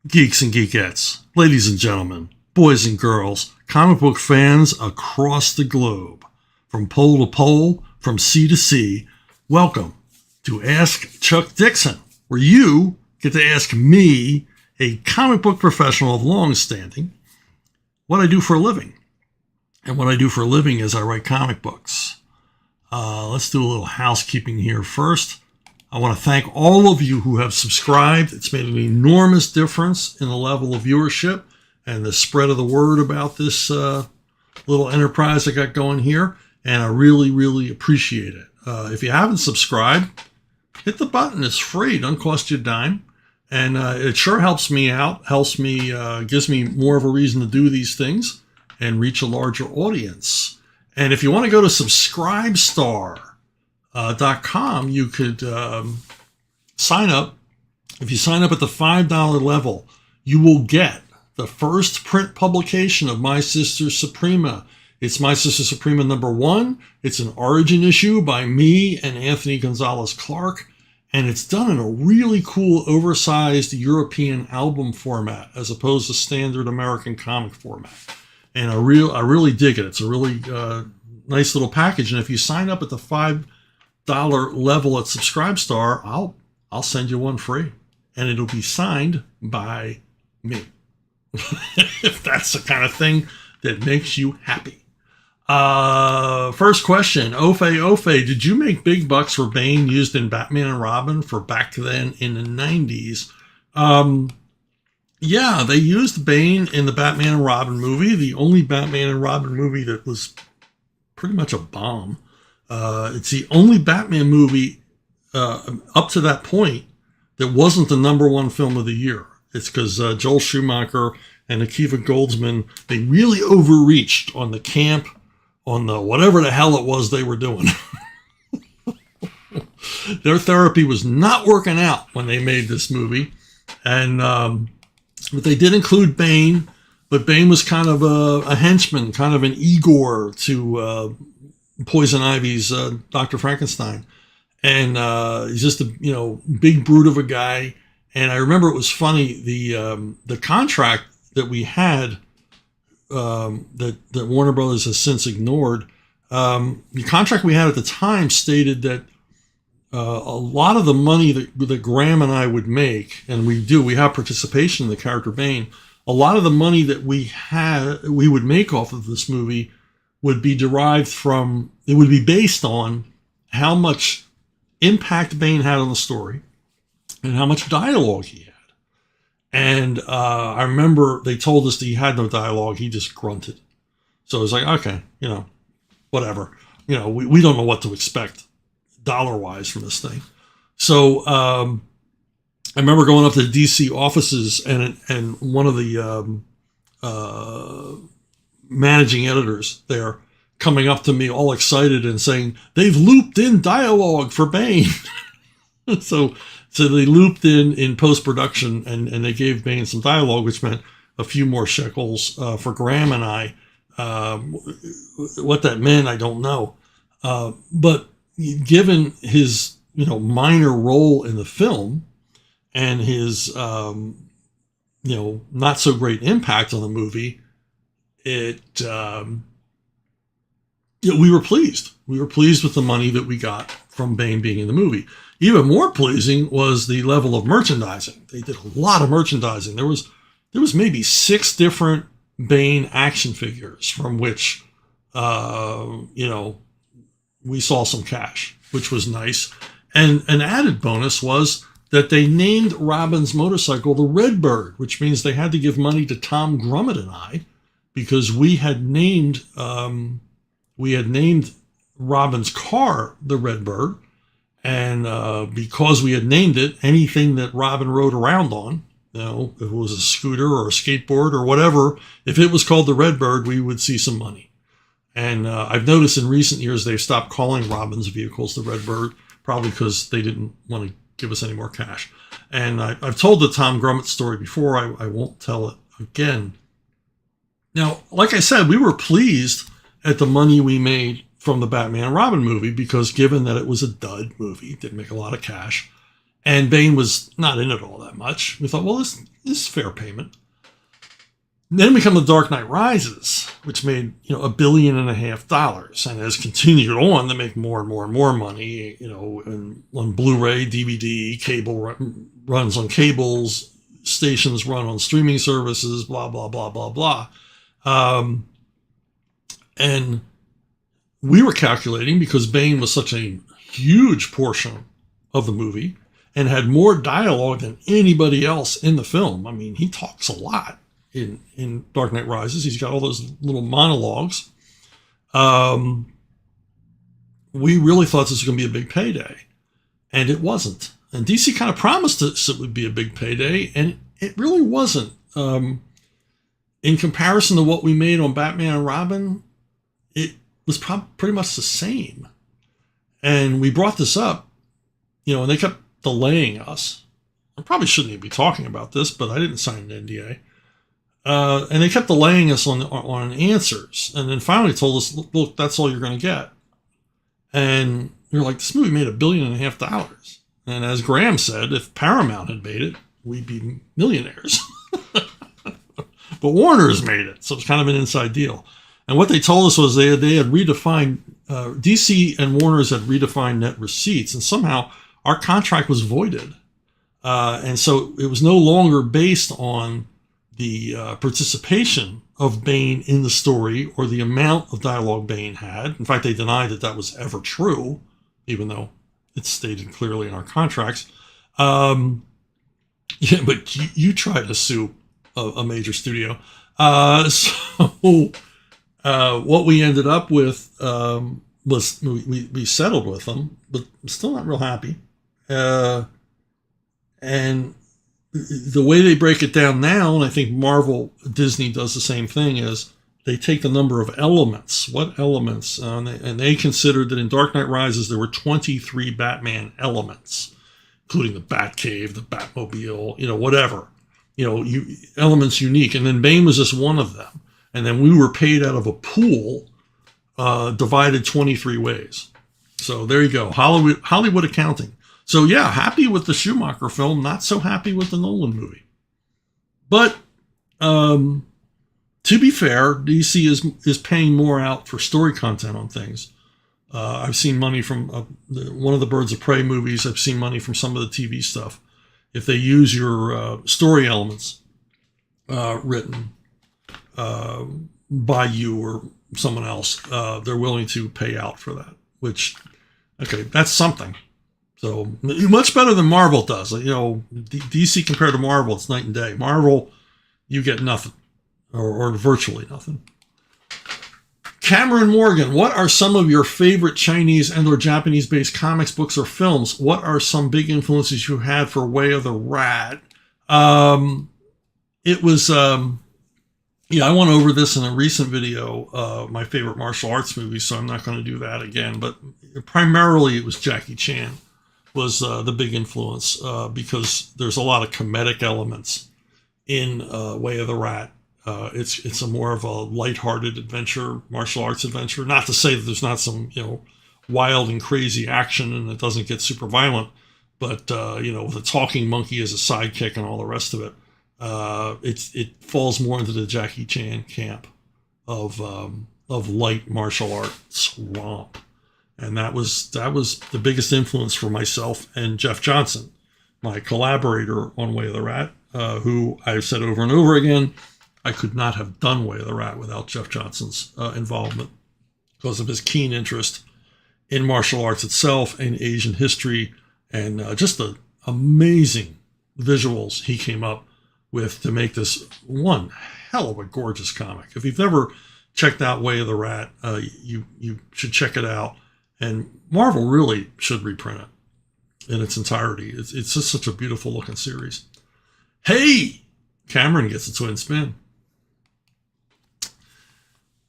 Geeks and geekettes, ladies and gentlemen, boys and girls, comic book fans across the globe, from pole to pole, from sea to sea, welcome to Ask Chuck Dixon, where you get to ask me, a comic book professional of long standing, what I do for a living. And what I do for a living is I write comic books. Let's do a little housekeeping here first. I want to thank all of you who have subscribed. It's made an enormous difference in the level of viewership and the spread of the word about this little enterprise I got going here. And I really, really appreciate it. If you haven't subscribed, hit the button. It's free. It doesn't cost you a dime. And it sure helps me out, gives me more of a reason to do these things and reach a larger audience. And if you want to go to subscribestar.com, you could sign up. If you sign up at the $5 level, you will get the first print publication of My Sister Suprema. It's My Sister Suprema #1. It's an origin issue by me and Anthony Gonzalez Clark. And it's done in a really cool, oversized European album format, as opposed to standard American comic format. And I really dig it. It's a really nice little package. And if you sign up at the $5 level at Subscribestar, I'll send you one free, and it'll be signed by me. If that's the kind of thing that makes you happy. First question, Ofe, did you make big bucks for Bane used in Batman and Robin for back then in the 90s? Yeah, they used Bane in the Batman and Robin movie, the only Batman and Robin movie that was pretty much a bomb. It's the only Batman movie up to that point that wasn't the #1 film of the year. It's because Joel Schumacher and Akiva Goldsman, they really overreached on the camp, on the whatever the hell it was they were doing. Their therapy was not working out when they made this movie. And but they did include Bane, but Bane was kind of a henchman, kind of an Igor to Poison Ivy's Dr. Frankenstein. And he's just a big brute of a guy. And I remember it was funny, the contract that we had that Warner Brothers has since ignored. The contract we had at the time stated that a lot of the money that Graham and I would make, and we have participation in the character Bane, a lot of the money that we would make off of this movie would be it would be based on how much impact Bane had on the story and how much dialogue he had. And I remember they told us that he had no dialogue. He just grunted. So it was like, okay, whatever. We don't know what to expect dollar-wise from this thing. So I remember going up to the DC offices and one of the managing editors there coming up to me all excited and saying, they've looped in dialogue for Bane. So they looped in post-production and they gave Bane some dialogue, which meant a few more shekels for Graham and I. What that meant, I don't know. But given his, minor role in the film and his, not so great impact on the movie, we were pleased. We were pleased with the money that we got from Bane being in the movie. Even more pleasing was the level of merchandising. They did a lot of merchandising. There was maybe 6 different Bane action figures from which, we saw some cash, which was nice. And an added bonus was that they named Robin's motorcycle the Redbird, which means they had to give money to Tom Grummett and I, because we had named Robin's car the Redbird. And because we had named it, anything that Robin rode around on, if it was a scooter or a skateboard or whatever, if it was called the Redbird, we would see some money. And I've noticed in recent years they've stopped calling Robin's vehicles the Redbird, probably because they didn't want to give us any more cash. And I've told the Tom Grummett story before. I won't tell it again. Now, like I said, we were pleased at the money we made from the Batman and Robin movie, because given that it was a dud movie, didn't make a lot of cash, and Bane was not in it all that much, we thought, well, is fair payment. Then we come to Dark Knight Rises, which made, $1.5 billion, and has continued on to make more and more and more money, and on Blu-ray, DVD, cable runs on cables, stations run on streaming services, blah, blah, blah, blah, blah. And we were calculating, because Bane was such a huge portion of the movie and had more dialogue than anybody else in the film. I mean, he talks a lot in Dark Knight Rises. He's got all those little monologues. We really thought this was going to be a big payday, and it wasn't. And DC kind of promised us it would be a big payday, and it really wasn't. In comparison to what we made on Batman and Robin, it was pretty much the same. And we brought this up, and they kept delaying us. I probably shouldn't even be talking about this, but I didn't sign an NDA. And they kept delaying us on answers. And then finally told us, look, that's all you're going to get. And we were like, this movie made $1.5 billion. And as Graham said, if Paramount had made it, we'd be millionaires. But Warner's made it. So it's kind of an inside deal. And what they told us was they had redefined, DC and Warner's had redefined net receipts. And somehow our contract was voided. And so it was no longer based on the participation of Bane in the story or the amount of dialogue Bane had. In fact, they denied that was ever true, even though it's stated clearly in our contracts. But you tried to sue a major studio. So what we ended up with was we settled with them, but I'm still not real happy. And the way they break it down now, and I think Disney does the same thing, is they take the number of elements. What elements? And they considered that in Dark Knight Rises, there were 23 Batman elements, including the Batcave, the Batmobile, whatever. Elements unique. And then Bane was just one of them. And then we were paid out of a pool divided 23 ways. So there you go. Hollywood accounting. So yeah, happy with the Schumacher film, not so happy with the Nolan movie. But to be fair, DC is paying more out for story content on things. I've seen money from one of the Birds of Prey movies. I've seen money from some of the TV stuff. If they use your story elements written by you or someone else, they're willing to pay out for that, which, okay, that's something. So much better than Marvel does. DC compared to Marvel, it's night and day. Marvel, you get nothing or virtually nothing. Cameron Morgan, what are some of your favorite Chinese and or Japanese-based comics, books, or films? What are some big influences you had for Way of the Rat? It was, I went over this in a recent video, my favorite martial arts movies, so I'm not going to do that again. But primarily it was Jackie Chan was the big influence because there's a lot of comedic elements in Way of the Rat. It's a more of a lighthearted adventure, martial arts adventure. Not to say that there's not some, wild and crazy action and it doesn't get super violent, but, with a talking monkey as a sidekick and all the rest of it, it falls more into the Jackie Chan camp of light martial arts romp. And that was the biggest influence for myself and Jeff Johnson, my collaborator on Way of the Rat, who I've said over and over again, I could not have done Way of the Rat without Jeff Johnson's involvement because of his keen interest in martial arts itself and Asian history and just the amazing visuals he came up with to make this one hell of a gorgeous comic. If you've never checked out Way of the Rat, you should check it out. And Marvel really should reprint it in its entirety. It's just such a beautiful looking series. Hey, Cameron gets a twin spin.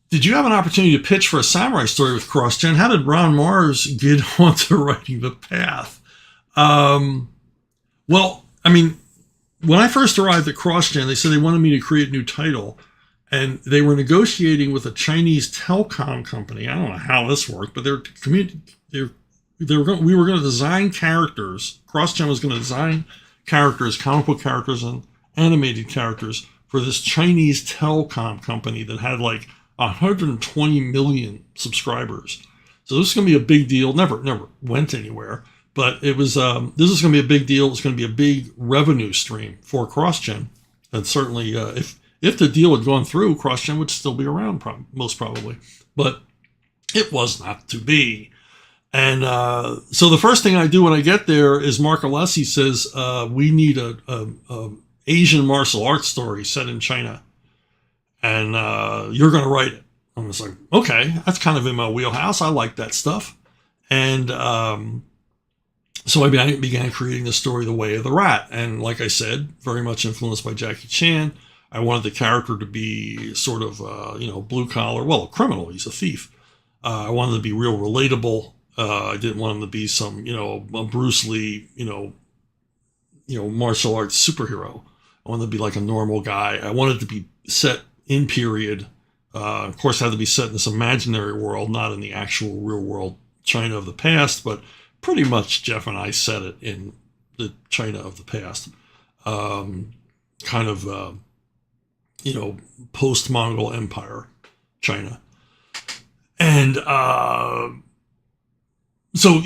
Did you have an opportunity to pitch for a samurai story with CrossGen? How did Ron Mars get onto writing The Path? Well, I mean, when I first arrived at CrossGen, they said they wanted me to create a new title. And they were negotiating with a Chinese telecom company. I don't know how this worked, but we were going to design characters. CrossGen was going to design characters, comic book characters, and animated characters for this Chinese telecom company that had like 120 million subscribers. So this is going to be a big deal. Never went anywhere, but it was. This is going to be a big deal. It's going to be a big revenue stream for CrossGen, and certainly if the deal had gone through, CrossGen would still be around, most probably. But it was not to be. And so the first thing I do when I get there is Mark Alessi says, we need a Asian martial arts story set in China. And you're going to write it. I was like, okay, that's kind of in my wheelhouse. I like that stuff. And so I began creating the story The Way of the Rat. And like I said, very much influenced by Jackie Chan. I wanted the character to be sort of, blue collar, well, a criminal. He's a thief. I wanted to be real relatable. I didn't want him to be some, a Bruce Lee, martial arts superhero. I wanted to be like a normal guy. I wanted to be set in period. Of course, it had to be set in this imaginary world, not in the actual real world China of the past, but pretty much Jeff and I set it in the China of the past. Post-Mongol Empire China. And so,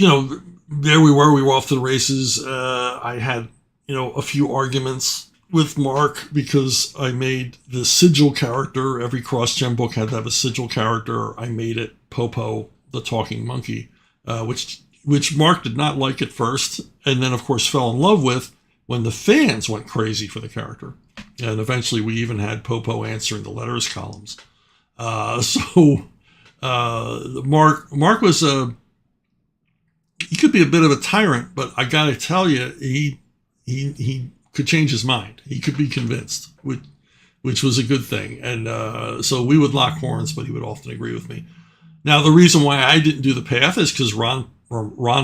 there we were off to the races. I had, a few arguments with Mark because I made the sigil character. Every CrossGen book had to have a sigil character. I made it Popo, the talking monkey, which Mark did not like at first, and then, of course, fell in love with when the fans went crazy for the character. And eventually we even had Popo answering the letters columns. Mark was he could be a bit of a tyrant, but I got to tell you, he could change his mind. He could be convinced, which was a good thing. And so we would lock horns, but he would often agree with me. Now, the reason why I didn't do the path is because Ron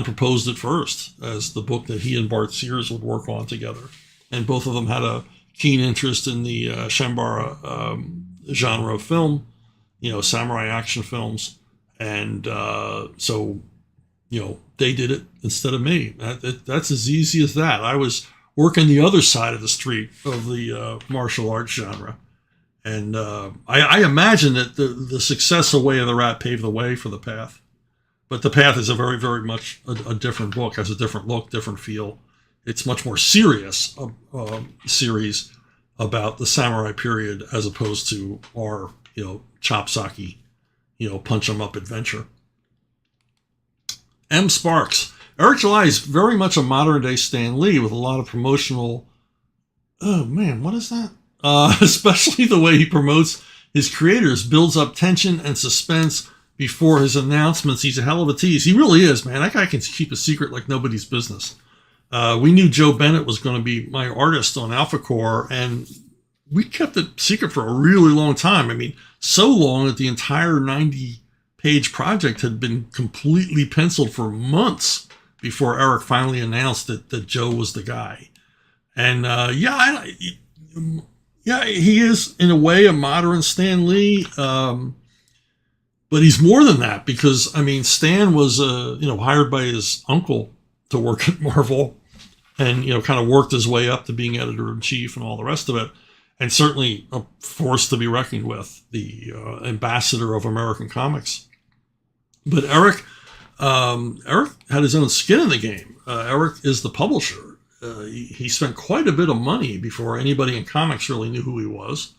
proposed it first as the book that he and Bart Sears would work on together. And both of them had a keen interest in the Shambara genre of film, samurai action films. And so they did it instead of me. That's as easy as that. I was working the other side of the street of the martial arts genre. And I imagine that the success of Way of the Rat paved the way for the Path. But the Path is a very, very much a different book, has a different look, different feel. It's much more serious series about the samurai period as opposed to our, chopsocky, punch 'em up adventure. M. Sparks. Eric July is very much a modern day Stan Lee with a lot of promotional. Oh man, what is that? Especially the way he promotes his creators, builds up tension and suspense before his announcements. He's a hell of a tease. He really is, man. That guy can keep a secret like nobody's business. We knew Joe Bennett was going to be my artist on AlphaCore, and we kept it secret for a really long time. I mean, so long that the entire 90-page project had been completely penciled for months before Eric finally announced that Joe was the guy. And he is in a way a modern Stan Lee, but he's more than that because Stan was hired by his uncle to work at Marvel, and kind of worked his way up to being editor-in-chief and all the rest of it, and certainly a force to be reckoned with, the ambassador of American comics. But Eric had his own skin in the game. Eric is the publisher. He spent quite a bit of money before anybody in comics really knew who he was.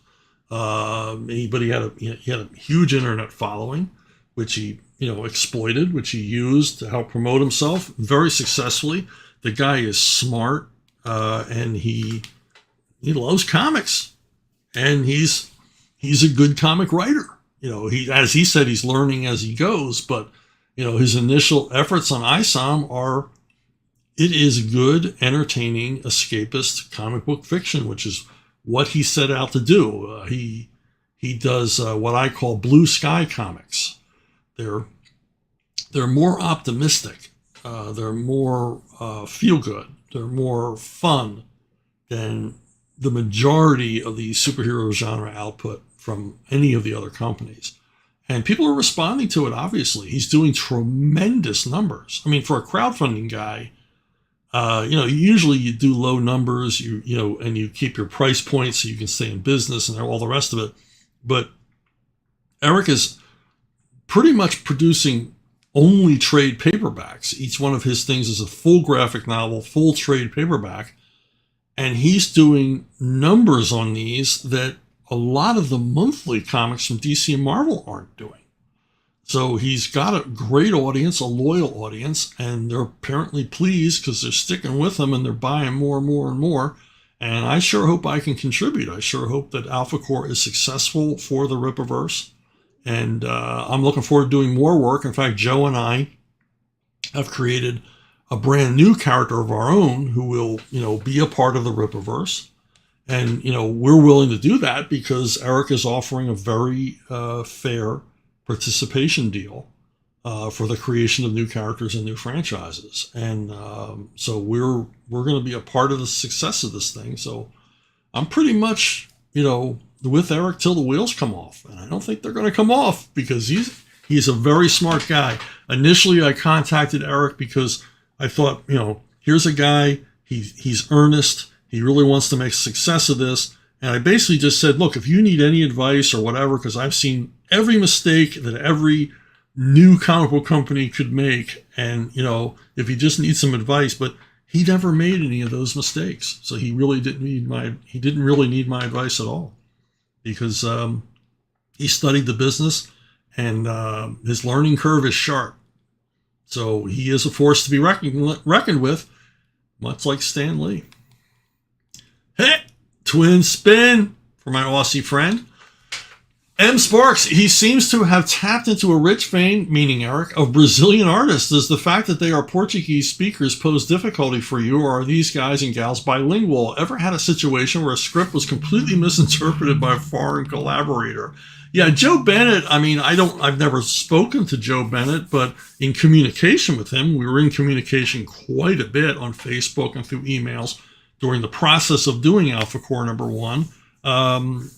But he had a huge internet following, which he exploited, which he used to help promote himself very successfully. The guy is smart, and he loves comics, and he's a good comic writer. As he said, he's learning as he goes, but his initial efforts on ISOM it is good, entertaining, escapist comic book fiction, which is what he set out to do. He does what I call blue sky comics. They're more optimistic. They're more feel good. They're more fun than the majority of the superhero genre output from any of the other companies. And people are responding to it, obviously. He's doing tremendous numbers. For a crowdfunding guy, Usually you do low numbers, and you keep your price points so you can stay in business and all the rest of it. But Eric is pretty much producing only trade paperbacks. Each one of his things is a full graphic novel, full trade paperback. And he's doing numbers on these that a lot of the monthly comics from DC and Marvel aren't doing. So he's got a great audience, a loyal audience, and they're apparently pleased because they're sticking with him and they're buying more and more and more. And I sure hope I can contribute. I sure hope that AlphaCore is successful for the Rippaverse. And I'm looking forward to doing more work. In fact, Joe and I have created a brand new character of our own who will, be a part of the Rippaverse. And, we're willing to do that because Eric is offering a very fair participation deal for the creation of new characters and new franchises. And so we're going to be a part of the success of this thing. So I'm pretty much, with Eric till the wheels come off. And I don't think they're going to come off because he's a very smart guy. Initially, I contacted Eric because I thought, here's a guy, he's earnest. He really wants to make a success of this. And I basically just said, look, if you need any advice or whatever, because I've seen every mistake that every new comic book company could make. And, if you just need some advice, but he never made any of those mistakes. So he really didn't really need my advice at all because he studied the business and his learning curve is sharp. So he is a force to be reckoned with, much like Stan Lee. Hey, twin spin for my Aussie friend. M. Sparks, he seems to have tapped into a rich vein, meaning Eric, of Brazilian artists. Does the fact that they are Portuguese speakers pose difficulty for you, or are these guys and gals bilingual? Ever had a situation where a script was completely misinterpreted by a foreign collaborator? Yeah, Joe Bennett, I've never spoken to Joe Bennett, but in communication with him, we were in communication quite a bit on Facebook and through emails during the process of doing AlphaCore #1.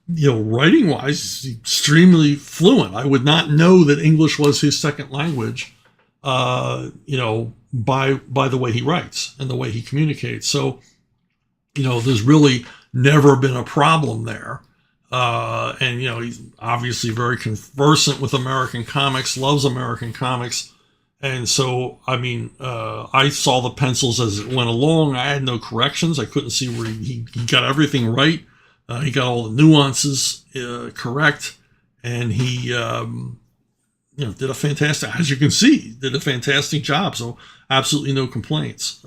Writing-wise, he's extremely fluent. I would not know that English was his second language, by the way he writes and the way he communicates. So, there's really never been a problem there. And he's obviously very conversant with American comics, loves American comics. And so, I saw the pencils as it went along. I had no corrections. I couldn't see where he got everything right. He got all the nuances correct, and he, did a fantastic, as you can see, did a fantastic job. So absolutely no complaints.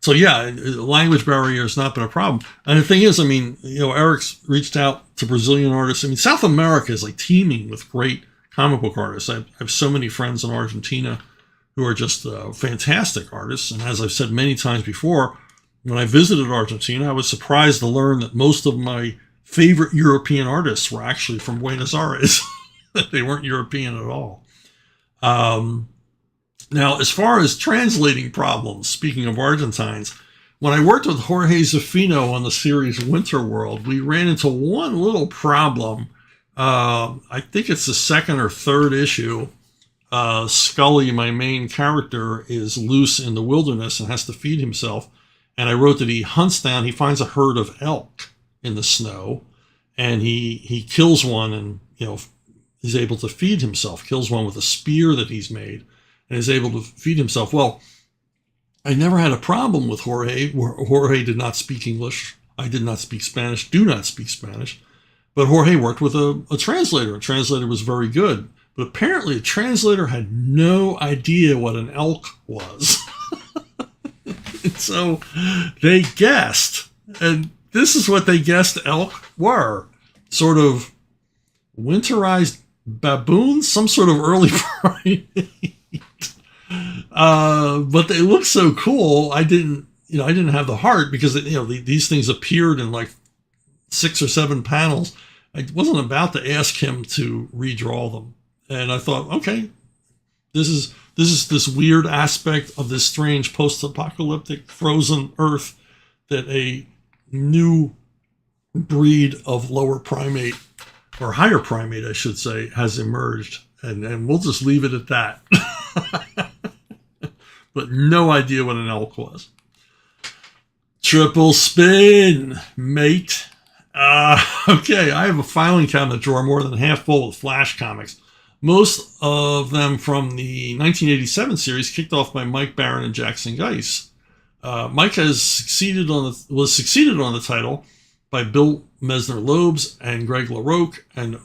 So yeah, language barrier has not been a problem. And the thing is, Eric's reached out to Brazilian artists. South America is like teeming with great comic book artists. I have so many friends in Argentina who are just fantastic artists. And as I've said many times before, when I visited Argentina, I was surprised to learn that most of my favorite European artists were actually from Buenos Aires. They weren't European at all. Now, as far as translating problems, speaking of Argentines, when I worked with Jorge Zafino on the series Winter World, we ran into one little problem. I think it's the second or third issue. Scully, my main character, is loose in the wilderness and has to feed himself. And I wrote that he finds a herd of elk in the snow, and he kills one and, he's able to feed himself, kills one with a spear that he's made, and is able to feed himself. Well, I never had a problem with Jorge. Jorge did not speak English. I did not speak Spanish, do not speak Spanish. But Jorge worked with a translator. A translator was very good. But apparently a translator had no idea what an elk was. And so they guessed, and this is what they guessed elk were. Sort of winterized baboons, some sort of early primate. But they looked so cool. I didn't have the heart because, these things appeared in like 6 or 7 panels. I wasn't about to ask him to redraw them. And I thought, okay, this is this weird aspect of this strange post-apocalyptic frozen earth that a new breed of lower primate, or higher primate, I should say, has emerged. And we'll just leave it at that. but no idea what an elk was. Triple spin, mate. Okay, I have a filing cabinet drawer more than half full of Flash comics. Most of them from the 1987 series, kicked off by Mike Baron and Jackson Geiss. Mike was succeeded on the title by Bill Messner-Loebs and Greg LaRocque, an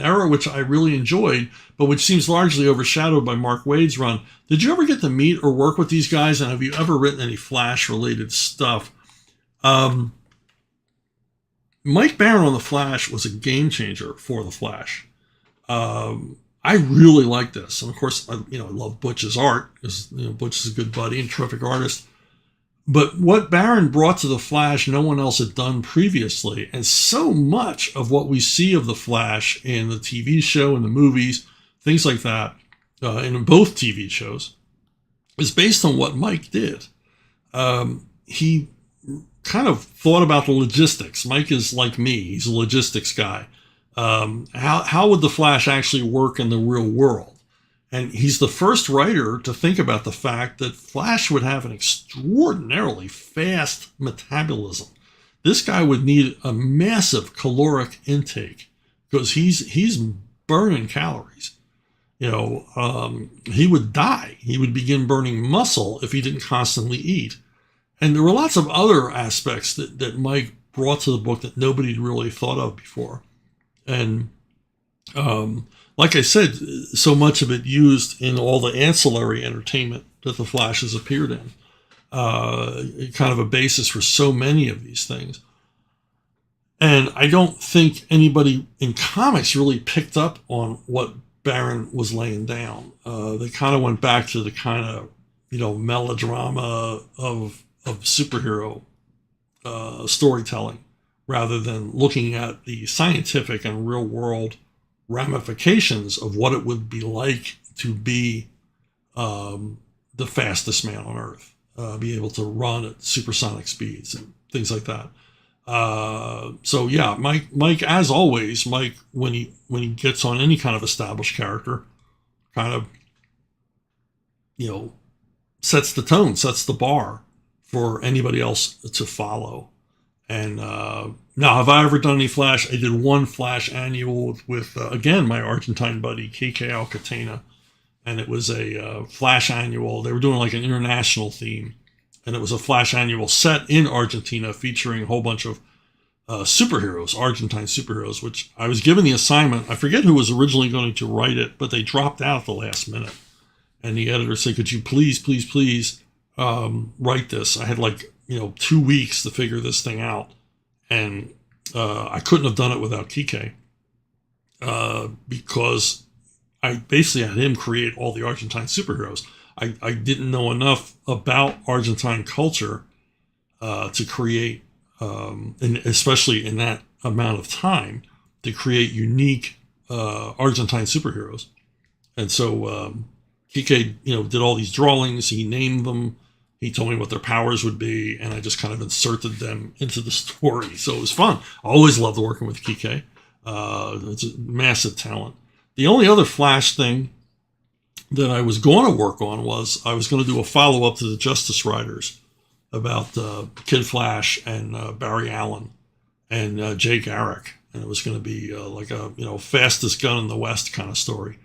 era which I really enjoyed, but which seems largely overshadowed by Mark Waid's run. Did you ever get to meet or work with these guys, and have you ever written any Flash-related stuff? Mike Baron on the Flash was a game changer for the Flash. I really like this, and of course, I love Butch's art because Butch is a good buddy and terrific artist. But what Baron brought to the Flash, no one else had done previously, and so much of what we see of the Flash in the TV show and the movies, things like that, and in both TV shows, is based on what Mike did. He kind of thought about the logistics. Mike is like me; he's a logistics guy. How would the Flash actually work in the real world? And he's the first writer to think about the fact that Flash would have an extraordinarily fast metabolism. This guy would need a massive caloric intake because he's burning calories. He would die. He would begin burning muscle if he didn't constantly eat. And there were lots of other aspects that Mike brought to the book that nobody had really thought of before. And like I said, so much of it used in all the ancillary entertainment that the Flash has appeared in. Kind of a basis for so many of these things. And I don't think anybody in comics really picked up on what Baron was laying down. They kind of went back to the kind of, melodrama of superhero storytelling rather than looking at the scientific and real world ramifications of what it would be like to be the fastest man on Earth, be able to run at supersonic speeds and things like that. So yeah, Mike, as always, Mike, when he gets on any kind of established character, kind of, sets the tone, sets the bar for anybody else to follow. And now, have I ever done any Flash? I did one Flash annual with again, my Argentine buddy, Christgau Catena. And it was a Flash annual. They were doing like an international theme. And it was a Flash annual set in Argentina featuring a whole bunch of superheroes, Argentine superheroes, which I was given the assignment. I forget who was originally going to write it, but they dropped out at the last minute. And the editor said, could you please write this? I had 2 weeks to figure this thing out. And I couldn't have done it without Kike because I basically had him create all the Argentine superheroes. I didn't know enough about Argentine culture to create, and especially in that amount of time, to create unique Argentine superheroes. And so Kike, did all these drawings. He named them. He told me what their powers would be, and I just kind of inserted them into the story. So it was fun. I always loved working with Kike. It's a massive talent. The only other Flash thing that I was going to work on was I was going to do a follow-up to the Justice Riders about Kid Flash and Barry Allen and Jay Garrick. And it was going to be like a, fastest gun in the West kind of story.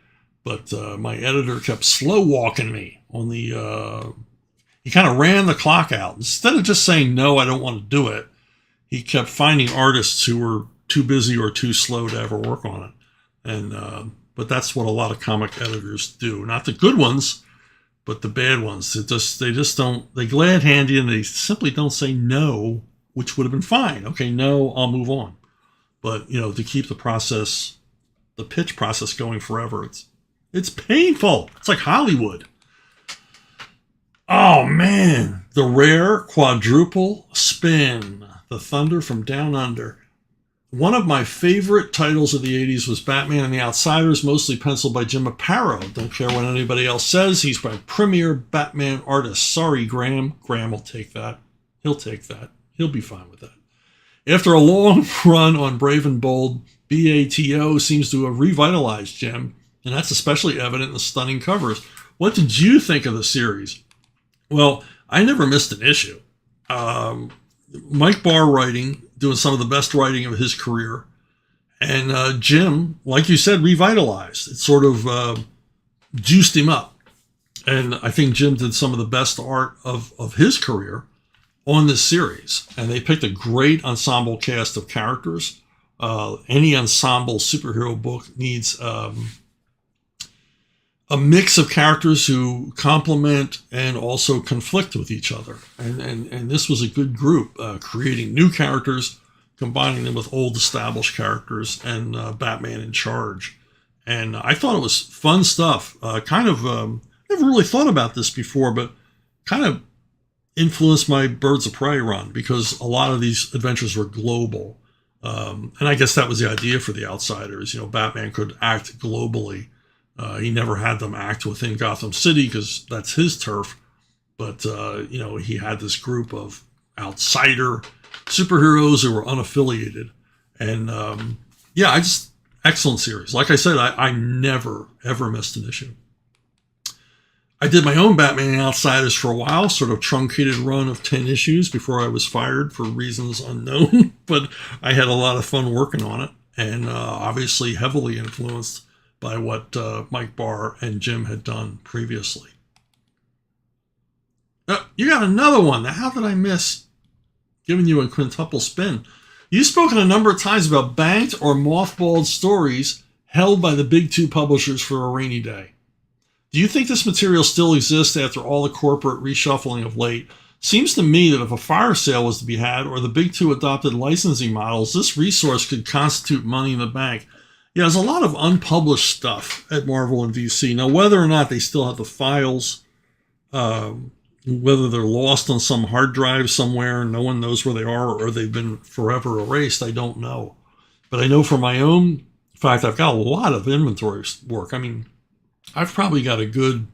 But my editor kept slow-walking me on the... He kind of ran the clock out. Instead of just saying, no, I don't want to do it, he kept finding artists who were too busy or too slow to ever work on it. And but that's what a lot of comic editors do. Not the good ones, but the bad ones. They just don't, they glad hand you and they simply don't say no, which would have been fine. Okay, no, I'll move on. But, to keep the pitch process going forever, it's painful. It's like Hollywood. Oh, man. The rare quadruple spin. The Thunder from Down Under. One of my favorite titles of the 80s was Batman and the Outsiders, mostly penciled by Jim Aparo. Don't care what anybody else says. He's my premier Batman artist. Sorry, Graham. Graham will take that. He'll take that. He'll be fine with that. After a long run on Brave and Bold, BATO seems to have revitalized Jim, and that's especially evident in the stunning covers. what did you think of the series? Well, I never missed an issue. Mike Barr writing, doing some of the best writing of his career. And Jim, like you said, revitalized. It sort of juiced him up. And I think Jim did some of the best art of his career on this series. And they picked a great ensemble cast of characters. Any ensemble superhero book needs a mix of characters who complement and also conflict with each other. And this was a good group, creating new characters, combining them with old established characters, and Batman in charge. And I thought it was fun stuff. Never really thought about this before, but kind of influenced my Birds of Prey run, because a lot of these adventures were global. And I guess that was the idea for the Outsiders. Batman could act globally. He never had them act within Gotham City because that's his turf. But, he had this group of outsider superheroes who were unaffiliated. And, excellent series. Like I said, I never, ever missed an issue. I did my own Batman Outsiders for a while, sort of truncated run of 10 issues before I was fired for reasons unknown. But I had a lot of fun working on it, and obviously heavily influenced by what Mike Barr and Jim had done previously. You got another one. Now, how did I miss giving you a quintuple spin? You've spoken a number of times about banked or mothballed stories held by the big two publishers for a rainy day. Do you think this material still exists after all the corporate reshuffling of late? Seems to me that if a fire sale was to be had, or the big two adopted licensing models, this resource could constitute money in the bank. Yeah, there's a lot of unpublished stuff at Marvel and DC. Now, whether or not they still have the files, whether they're lost on some hard drive somewhere and no one knows where they are, or they've been forever erased, I don't know. But I know for my own, in fact, I've got a lot of inventory work. I mean, I've probably got a good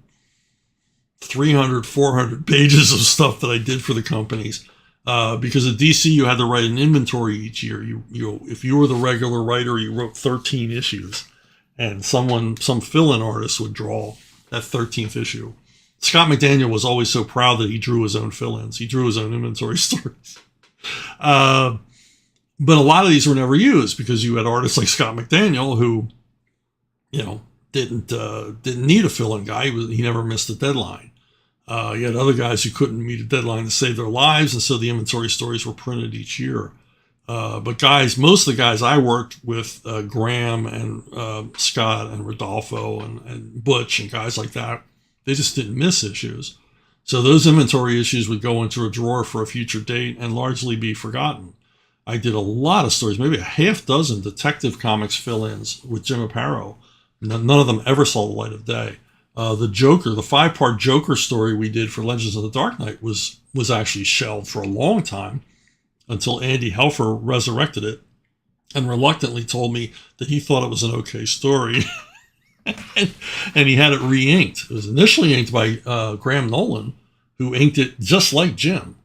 300, 400 pages of stuff that I did for the companies. Because at DC, you had to write an inventory each year. If you were the regular writer, you wrote 13 issues. And some fill-in artist would draw that 13th issue. Scott McDaniel was always so proud that he drew his own fill-ins. He drew his own inventory stories. But a lot of these were never used because you had artists like Scott McDaniel who, didn't need a fill-in guy. He never missed a deadline. You had other guys who couldn't meet a deadline to save their lives, and so the inventory stories were printed each year. But most of the guys I worked with, Graham and Scott and Rodolfo and Butch and guys like that, they just didn't miss issues. So those inventory issues would go into a drawer for a future date and largely be forgotten. I did a lot of stories, maybe a half dozen Detective Comics fill-ins with Jim Aparo. None of them ever saw the light of day. The Joker, the 5-part Joker story we did for Legends of the Dark Knight was actually shelved for a long time until Andy Helfer resurrected it and reluctantly told me that he thought it was an okay story. and he had it re-inked. It was initially inked by Graham Nolan, who inked it just like Jim.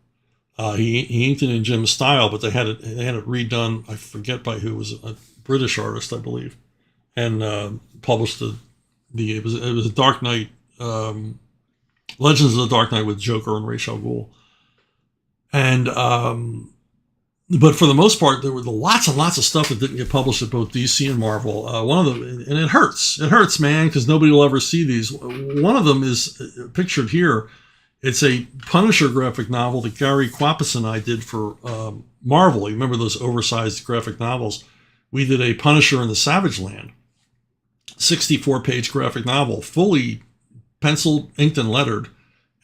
He inked it in Jim's style, but they had it redone. I forget by who. It was a British artist, I believe, and published it was a Dark Knight, Legends of the Dark Knight with Joker and Ra's al Ghul. And but for the most part, there were lots and lots of stuff that didn't get published at both DC and Marvel. One of them, and it hurts, man, because nobody will ever see these. One of them is pictured here. It's a Punisher graphic novel that Gary Kwapis and I did for Marvel. You remember those oversized graphic novels? We did a Punisher in the Savage Land, 64-page graphic novel, fully penciled, inked, and lettered,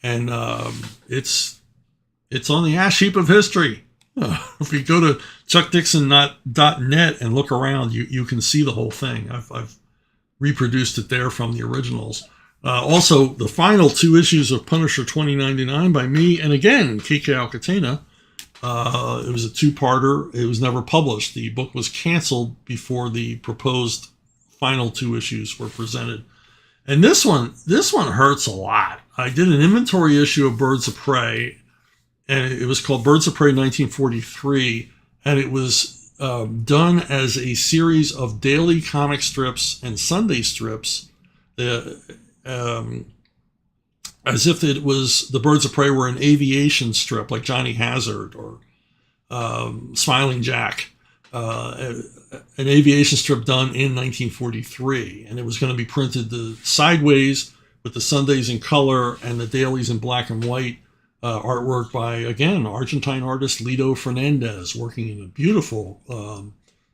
and it's on the ash heap of history. If you go to chuckdixon.net and look around, you can see the whole thing. I've reproduced it there from the originals. Also, the final 2 issues of Punisher 2099 by me, and again, Kike Alcatena. It was a 2-parter. It was never published. The book was canceled before the proposed final 2 issues were presented. And this one hurts a lot. I did an inventory issue of Birds of Prey, and it was called Birds of Prey 1943, and it was done as a series of daily comic strips and Sunday strips. as if it was the Birds of Prey were an aviation strip like Johnny Hazard or Smiling Jack, an aviation strip done in 1943, and it was going to be printed the sideways with the Sundays in color and the dailies in black and white. Artwork by, again, Argentine artist Lido Fernandez, working in a beautiful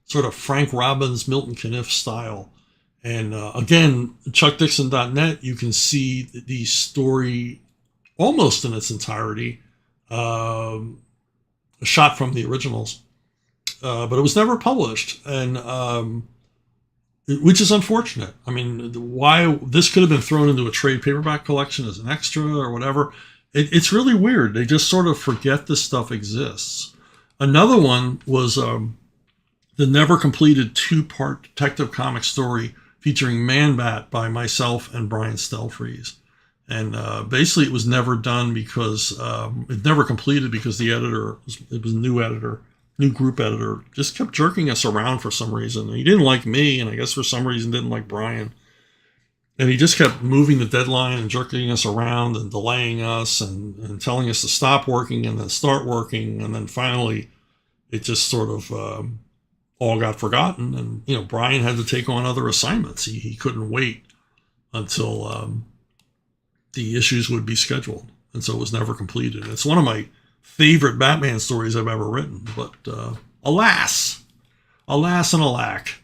sort of Frank Robbins, Milton Caniff style. And again, chuckdixon.net, you can see the story almost in its entirety, shot from the originals. But it was never published, and which is unfortunate. I mean, why this could have been thrown into a trade paperback collection as an extra or whatever. It's really weird. They just sort of forget this stuff exists. Another one was the never completed 2-part Detective Comic story featuring Man-Bat by myself and Brian Stelfreeze. And basically it was never done because it never completed because the editor, it was a new group editor, just kept jerking us around for some reason. And he didn't like me, and I guess for some reason didn't like Brian. And he just kept moving the deadline and jerking us around and delaying us and telling us to stop working and then start working. And then finally, it just sort of all got forgotten. And, Brian had to take on other assignments. He couldn't wait until the issues would be scheduled. And so it was never completed. It's one of my favorite Batman stories I've ever written. But alas and alack,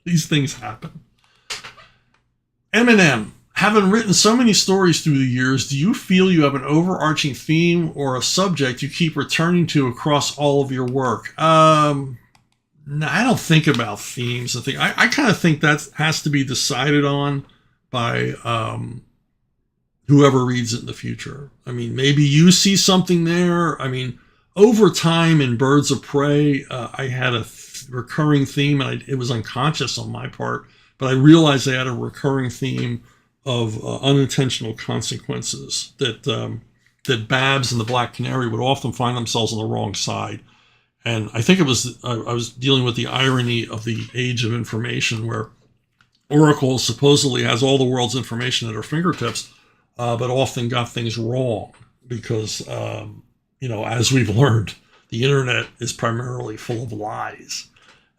these things happen. Eminem, having written so many stories through the years, do you feel you have an overarching theme or a subject you keep returning to across all of your work? No, I don't think about themes. I kind of think that has to be decided on by whoever reads it in the future. I mean, maybe you see something there. I mean, over time in Birds of Prey, I had a recurring theme, and it was unconscious on my part. But I realized they had a recurring theme of unintentional consequences, that Babs and the Black Canary would often find themselves on the wrong side. And I think I was dealing with the irony of the age of information, where Oracle supposedly has all the world's information at her fingertips, but often got things wrong because, as we've learned, the internet is primarily full of lies.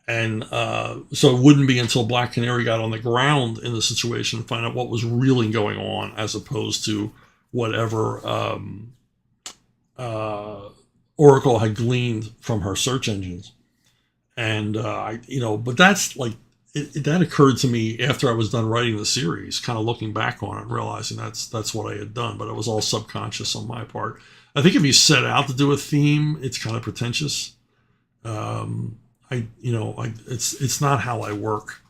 And so it wouldn't be until Black Canary got on the ground in the situation to find out what was really going on, as opposed to whatever Oracle had gleaned from her search engines. And, but that's like, that occurred to me after I was done writing the series, kind of looking back on it and realizing that's what I had done, but it was all subconscious on my part. I think if you set out to do a theme, it's kind of pretentious. It's not how I work.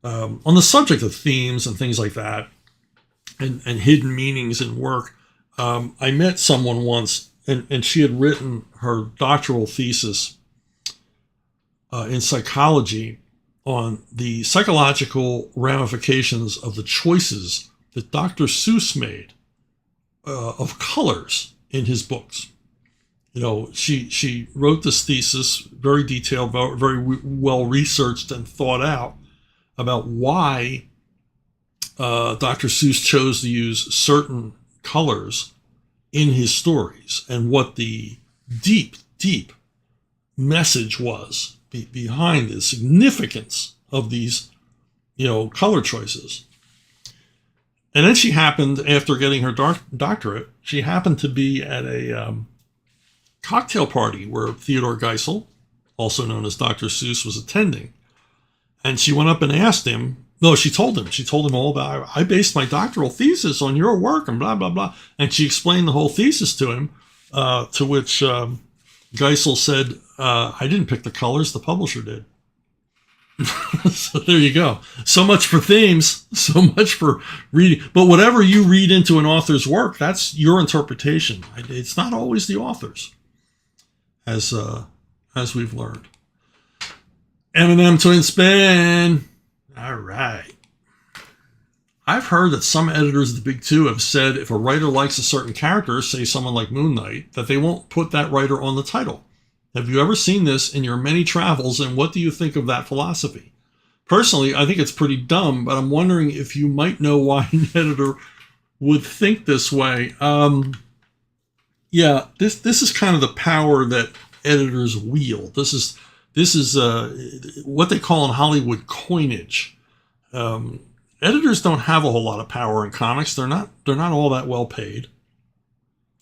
On the subject of themes and things like that, and hidden meanings in work, I met someone once, and she had written her doctoral thesis in psychology on the psychological ramifications of the choices that Dr. Seuss made of colors in his books. She wrote this thesis, very detailed, very well researched and thought out, about why Dr. Seuss chose to use certain colors in his stories and what the deep, deep message was behind the significance of these, color choices. And then she happened, after getting her doctorate, she happened to be at a cocktail party where Theodore Geisel, also known as Dr. Seuss, was attending. And she went up and asked him, she told him all about, I based my doctoral thesis on your work and blah, blah, blah. And she explained the whole thesis to him, to which Geisel said, I didn't pick the colors, the publisher did. So there you go. So much for themes, so much for reading. But whatever you read into an author's work, that's your interpretation. It's not always the author's, as we've learned. Eminem Twin Spin. All right. I've heard that some editors of the Big Two have said if a writer likes a certain character, say someone like Moon Knight, that they won't put that writer on the title. Have you ever seen this in your many travels, and what do you think of that philosophy? Personally, I think it's pretty dumb, but I'm wondering if you might know why an editor would think this way. Yeah, this is kind of the power that editors wield. This is what they call in Hollywood coinage. Editors don't have a whole lot of power in comics. They're not all that well paid.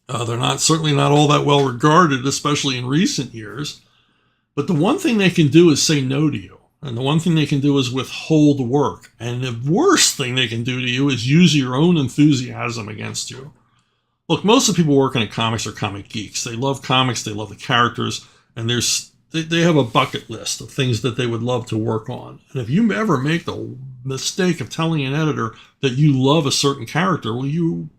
They're certainly not all that well regarded, especially in recent years. But the one thing they can do is say no to you. And the one thing they can do is withhold work. And the worst thing they can do to you is use your own enthusiasm against you. Look, most of the people working in comics are comic geeks. They love comics, they love the characters, and they have a bucket list of things that they would love to work on. And if you ever make the mistake of telling an editor that you love a certain character, well, you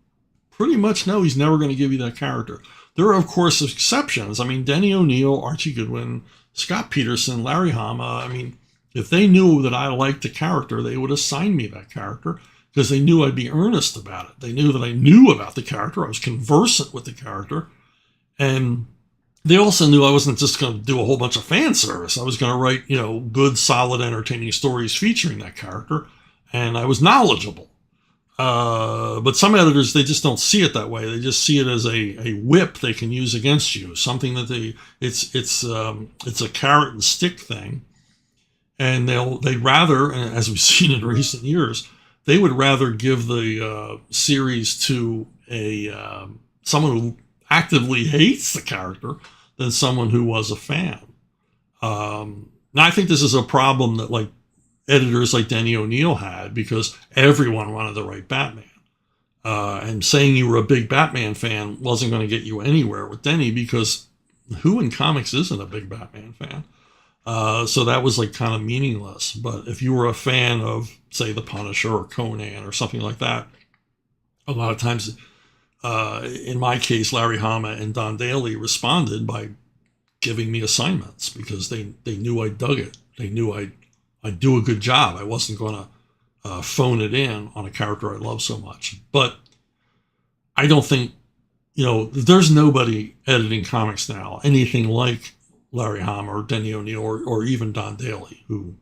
pretty much know he's never going to give you that character. There are, of course, exceptions. I mean, Denny O'Neil, Archie Goodwin, Scott Peterson, Larry Hama. I mean, if they knew that I liked the character, they would assign me that character because they knew I'd be earnest about it. They knew that I knew about the character. I was conversant with the character. And they also knew I wasn't just going to do a whole bunch of fan service. I was going to write, good, solid, entertaining stories featuring that character. And I was knowledgeable. But some editors, they just don't see it that way. They just see it as a whip they can use against you. Something that it's a carrot and stick thing. And they'd rather, as we've seen in recent years, they would rather give the series to someone who actively hates the character than someone who was a fan. Now, I think this is a problem that editors like Denny O'Neil had because everyone wanted to write Batman. And saying you were a big Batman fan wasn't going to get you anywhere with Denny because who in comics isn't a big Batman fan? So that was kind of meaningless. But if you were a fan of, say, The Punisher or Conan or something like that, a lot of times, in my case, Larry Hama and Don Daly responded by giving me assignments because they knew I dug it. They knew I'd do a good job. I wasn't going to phone it in on a character I love so much. But I don't think, there's nobody editing comics now, anything like Larry Hama or Denny O'Neil or even Don Daly, who,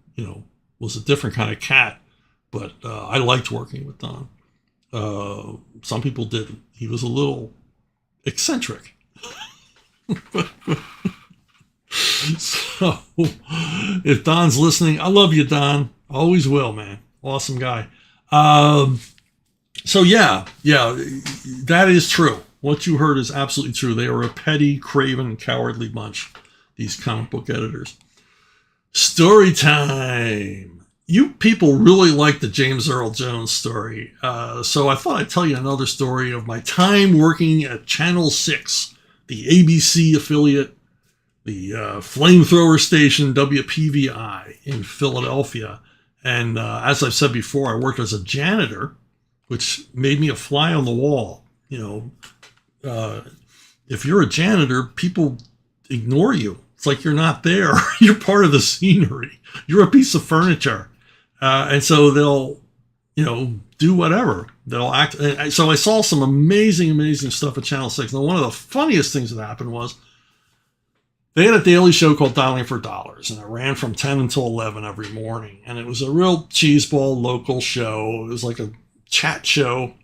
was a different kind of cat. But I liked working with Don. Some people didn't. He was a little eccentric. So if Don's listening, I love you, Don. Always will, man. Awesome guy. So yeah, that is true. What you heard is absolutely true. They are a petty, craven, cowardly bunch, these comic book editors. Story time. You people really like the James Earl Jones story. So I thought I'd tell you another story of my time working at Channel 6, the ABC affiliate, the flamethrower station WPVI in Philadelphia. And as I've said before, I worked as a janitor, which made me a fly on the wall. If you're a janitor, people ignore you. It's like you're not there. You're part of the scenery. You're a piece of furniture. And so they'll, do whatever. They'll act. And so I saw some amazing stuff at Channel 6. Now, one of the funniest things that happened was they had a daily show called Dialing for Dollars, and it ran from 10 until 11 every morning. And it was a real cheeseball local show. It was like a chat show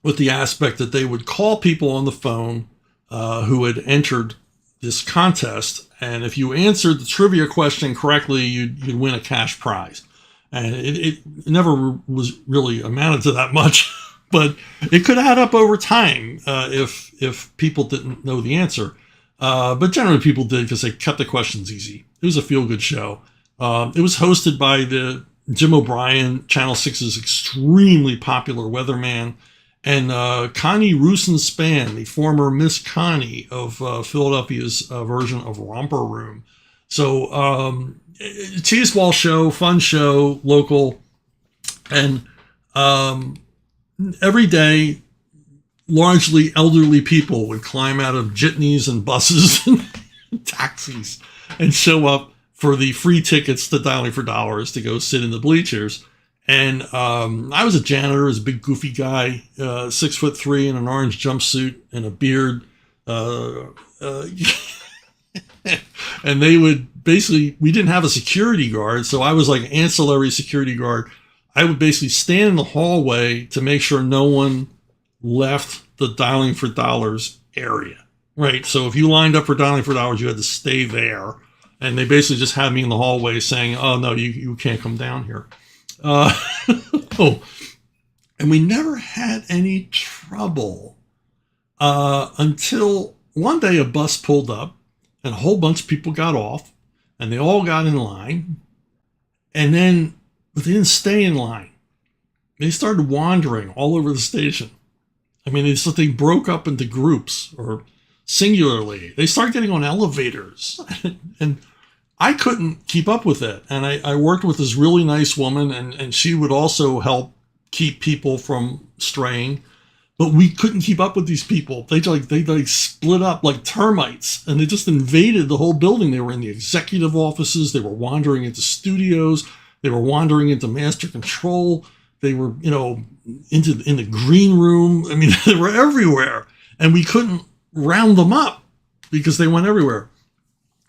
with the aspect that they would call people on the phone who had entered this contest. And if you answered the trivia question correctly, you'd win a cash prize. And it never was really amounted to that much, but it could add up over time if people didn't know the answer. But generally people did because they kept the questions easy. It was a feel-good show. It was hosted by the Jim O'Brien, Channel 6's extremely popular weatherman, and Connie Rusin-Spann, the former Miss Connie of Philadelphia's version of Romper Room. So cheeseball show, fun show, local, and every day largely elderly people would climb out of jitneys and buses and taxis and show up for the free tickets to Dialing for Dollars to go sit in the bleachers. And I was a janitor, I was a big goofy guy, 6'3" in an orange jumpsuit and a beard. And they would basically, we didn't have a security guard, so I was like ancillary security guard. I would basically stand in the hallway to make sure no one left the Dialing for Dollars area, right? So if you lined up for Dialing for Dollars, you had to stay there. And they basically just had me in the hallway saying, oh, no, you can't come down here. Oh, and we never had any trouble until one day a bus pulled up and a whole bunch of people got off and they all got in line. And then but they didn't stay in line. They started wandering all over the station. I mean, they broke up into groups or singularly. They started getting on elevators. And I couldn't keep up with it. And I worked with this really nice woman, and she would also help keep people from straying. But we couldn't keep up with these people. They split up like termites, and they just invaded the whole building. They were in the executive offices. They were wandering into studios. They were wandering into master control. They were, in the green room. I mean, they were everywhere, and we couldn't round them up because they went everywhere.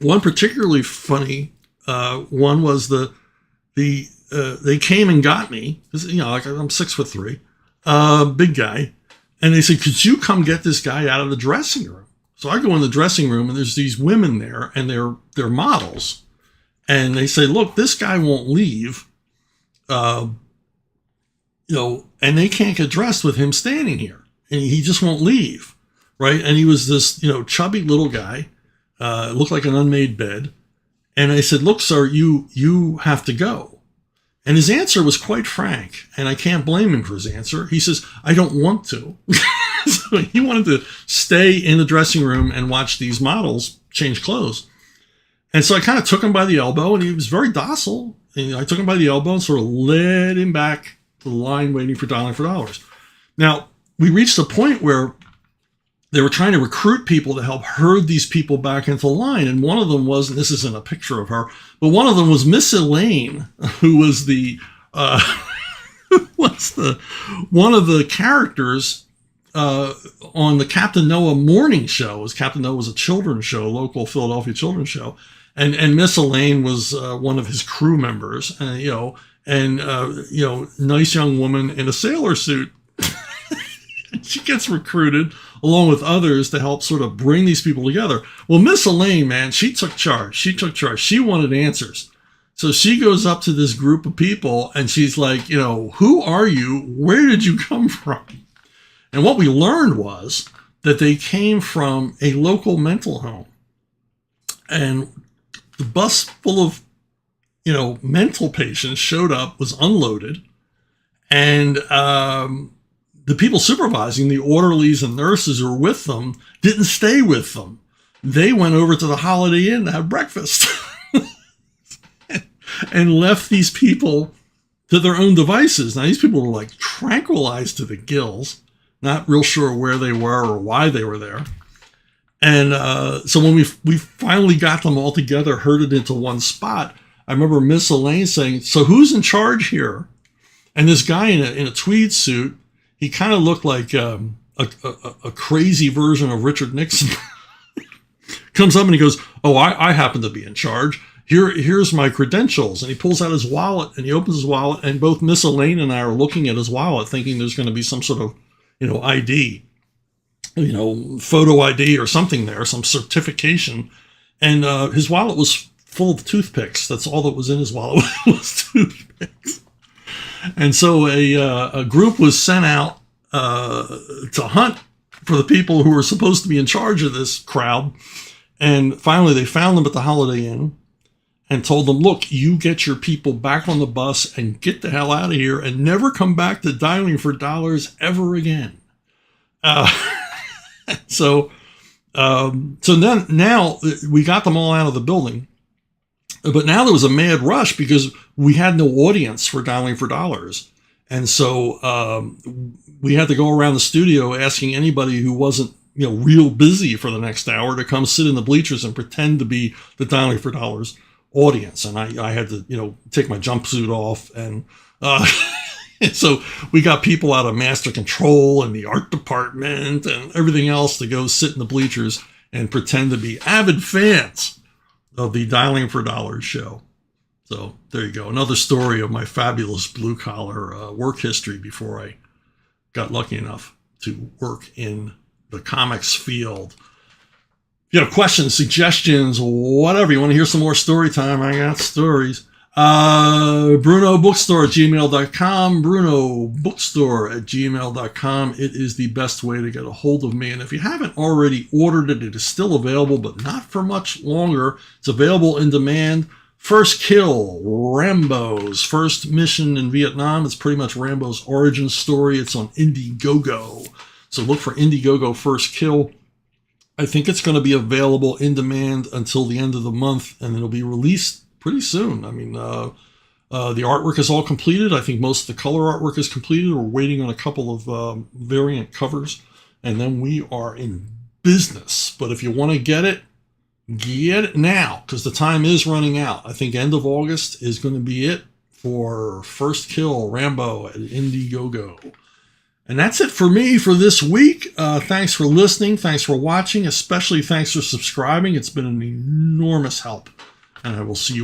One particularly funny one was they came and got me. Like I'm 6'3", big guy. And they said, could you come get this guy out of the dressing room? So I go in the dressing room and there's these women there and they're models. And they say, look, this guy won't leave, and they can't get dressed with him standing here. And he just won't leave, right? And he was this, chubby little guy, looked like an unmade bed. And I said, look, sir, you have to go. And his answer was quite frank, and I can't blame him for his answer. He says, I don't want to. So he wanted to stay in the dressing room and watch these models change clothes. And so I kind of took him by the elbow, and he was very docile. And I took him by the elbow and sort of led him back to the line waiting for Dialing for Dollars. Now, we reached a point where they were trying to recruit people to help herd these people back into line. And one of them was, and this isn't a picture of her, but one of them was Miss Elaine, who was one of the characters on the Captain Noah morning show. Captain Noah was a children's show, local Philadelphia children's show. And Miss Elaine was one of his crew members, nice young woman in a sailor suit. She gets recruited along with others to help sort of bring these people together. Well, Miss Elaine, man, she took charge. She wanted answers. So she goes up to this group of people and she's like, who are you? Where did you come from? And what we learned was that they came from a local mental home. And the bus full of, mental patients showed up, was unloaded. And, the people supervising, the orderlies and nurses who were with them, didn't stay with them. They went over to the Holiday Inn to have breakfast and left these people to their own devices. Now, these people were like tranquilized to the gills, not real sure where they were or why they were there. And so when we finally got them all together, herded into one spot, I remember Miss Elaine saying, so who's in charge here? And this guy in a tweed suit, he kind of looked like a crazy version of Richard Nixon. Comes up and he goes, oh, I happen to be in charge. Here's my credentials. And he pulls out his wallet and he opens his wallet. And both Miss Elaine and I are looking at his wallet thinking there's going to be some sort of, ID, photo ID or something there, some certification. And his wallet was full of toothpicks. That's all that was in his wallet was toothpicks. And so a group was sent out to hunt for the people who were supposed to be in charge of this crowd. And finally, they found them at the Holiday Inn and told them, look, you get your people back on the bus and get the hell out of here and never come back to Dialing for Dollars ever again. So then now we got them all out of the building. But now there was a mad rush because we had no audience for Dialing for Dollars. And so we had to go around the studio asking anybody who wasn't, real busy for the next hour to come sit in the bleachers and pretend to be the Dialing for Dollars audience. And I had to, take my jumpsuit off. And so we got people out of master control and the art department and everything else to go sit in the bleachers and pretend to be avid fans of the Dialing for Dollars show. So there you go. Another story of my fabulous blue collar work history before I got lucky enough to work in the comics field. If you have questions, suggestions, whatever, you want to hear some more story time, I got stories. brunobookstore@gmail.com, brunobookstore@gmail.com. It is the best way to get a hold of me. And if you haven't already ordered it, it is still available, but not for much longer. It's available in demand. First Kill, Rambo's first mission in Vietnam. It's pretty much Rambo's origin story. It's on Indiegogo. So look for Indiegogo First Kill. I think it's going to be available in demand until the end of the month, and it'll be released pretty soon. I mean, the artwork is all completed. I think most of the color artwork is completed. We're waiting on a couple of variant covers, and then we are in business. But if you want to get it now, because the time is running out. I think end of August is going to be it for First Kill, Rambo at Indiegogo. And that's it for me for this week. Thanks for listening. Thanks for watching. Especially thanks for subscribing. It's been an enormous help. And I will see you